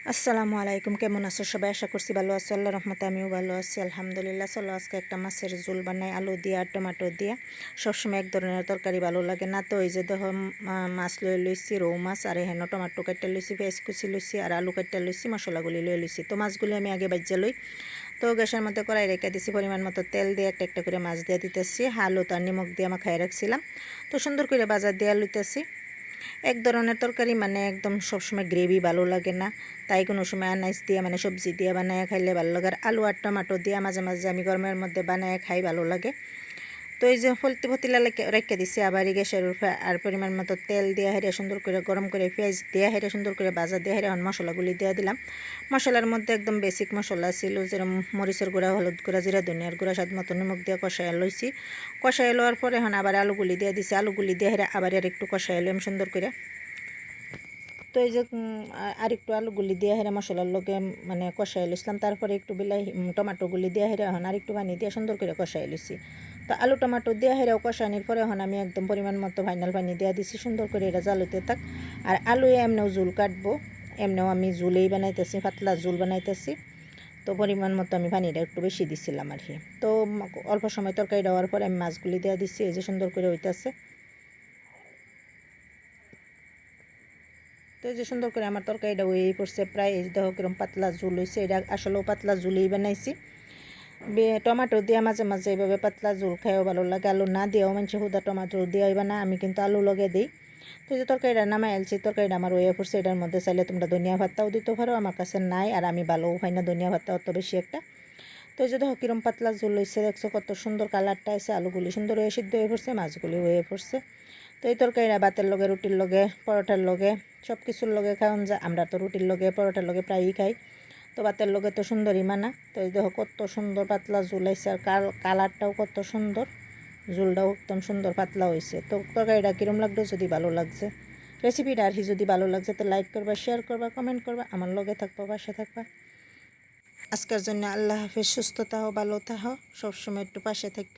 আসসালামু আলাইকুম, কেমন আছো সবাই? আশা করছি ভালো আছো। আল্লাহর রহমতে আমিও ভালো আছি, আলহামদুলিল্লাহ। চলো আজকে একটা মাছের ঝোল বানাই, আলু দিয়ে আর টমেটো দিয়ে। সবসময় এক ধরনের তরকারি ভালো লাগে না তো। এই যে দেখো, মাছ লইছি, রৌ মাছ, আর এখানে টমেটো কাটতে লইছি, পেঁয়াজ কুচি লইছি, আর আলু কাটতে লইছি, মশলাগুলি লইছি। তো মাছগুলি আমি আগে বাজ্যা লই। তো গ্যাসের মধ্যে কড়াই রেখে দিছি, পরিমাণ মতো তেল দিয়ে একটা একটা করে মাছ দিয়ে দিতেছি। আলু তার নিমখ দিয়ে মাখাই রাখছিলাম, তো সুন্দর করে বাজার দিয়ে লইতেছি। এক ধরনের তরকারি মানে একদম সবসময় গ্রেভি ভালো লাগে না, তাই কোনো সময় আনাজ দিয়ে মানে সবজি দিয়ে বানায় খাইলে ভালো লাগে। আর আলু আর টমেটো দিয়ে মাঝে মাঝে আমি গরমের মধ্যে বানায় খাই, ভালো লাগে। তো এই যে পতিলা রেখে দিছি আবার গ্যাসের উপরে, আর পরিমাণ মতো তেল দিয়ে হেরে সুন্দর করে গরম করে পেঁয়াজ দিয়ে হেরে সুন্দর করে বাজা দিয়ে হেরে এখন মশলাগুলি দিয়ে দিলাম। মশলার মধ্যে একদম বেসিক মশলা ছিল, যেরকম মরিচের গুঁড়া, হলুদ গুঁড়া, জিরা ধনিয়ার গুঁড়া, স্বাদ মতো নিমখ দিয়ে কষাই লইছি। কষাই লওয়ার পরে এখন আবার আলুগুলি দিয়ে দিছি, আলুগুলি দিয়ে হেরে আবার আর একটু কষাই লইম সুন্দর করে। তো এই যে আর একটু আলুগুলি দিয়ে হেরে মশলার লগে মানে কষাই লইছিলাম, তারপরে একটু বিলাহি টমাটোগুলি দিয়ে হেরে এখন আর একটু পানি দিয়ে সুন্দর করে কষাই লইছি। তো আলু টমাটো দিয়ে হেরেও কষানির পরে এখন আমি একদম পরিমাণ মতো ফাইনাল পানি দিয়ে দিছি, সুন্দর করে এটা জ্বালতে থাক। আর আলু এমনিও ঝুল কাটবো, এমনিও আমি ঝুলেই বানাইতেছি, পাতলা ঝুল বানাইতেছি। তো পরিমাণ মতো আমি পানিটা একটু বেশি দিছিলাম আর কি। তো অল্প সময় তরকারি দেওয়ার পরে আমি মাছগুলি দিয়ে দিচ্ছি, এই যে সুন্দর করে হইতেছে। তো এই যে সুন্দর করে আমার তরকারিটা হয়েই পড়ছে প্রায়। এই দেখো কিরম পাতলা ঝুল হয়েছে, এটা আসলেও পাতলা ঝুলেই বানাইছি। টমেটো দিয়ে মাঝে মাঝে এইভাবে পাতলা ঝোল খাইও ভালো লাগে, আলু না দিয়েও মানুষ হুদা টমেটো দিয়ে না, আমি কিন্তু আলু লগে দিই। তো এই যে তরকারিটা নামাই আলছি, তরকারিটা আমার হয়ে পড়ছে। এটার মধ্যে চাইলে তোমরা ধনিয়া ভাতটাও দিতে পারো, আমার কাছে নাই আর আমি ভালোও খাই না ধনিয়া ভাতটা অত বেশি একটা। তো এই যে দেখো কিরম পাতলা ঝোল হয়েছে, দেখছো কত সুন্দর কালারটা আছে, আলুগুলি সুন্দর হয়ে সিদ্ধ হয়ে পড়ছে, মাছগুলি হয়ে পড়ছে। তো এই তরকারিটা ভাতের লগে, রুটির লগে, পরোটার লগে, সব কিছুর লগে খাওয়ান যায়। আমরা তো রুটির লগে পরোটার লগে প্রায়ই খাই, তো ভাতের লগে তো সুন্দরই মানা। তো এই দেখো কত সুন্দর পাতলা ঝোল হয়েছে, আর কালারটাও কত সুন্দর, ঝোলটাও একদম সুন্দর পাতলা হয়েছে। তো তরকারিটা কীরকম লাগলো, যদি ভালো লাগছে রেসিপিটা আর কি, যদি ভালো লাগছে তো লাইক করবা, শেয়ার করবা, কমেন্ট করবা, আমার লগে থাকবা, পাশে থাকবা। আজকের জন্য আল্লাহ হাফেজ, সুস্থ থাকো, ভালো থাকো, সবসময় একটু পাশে থাকো।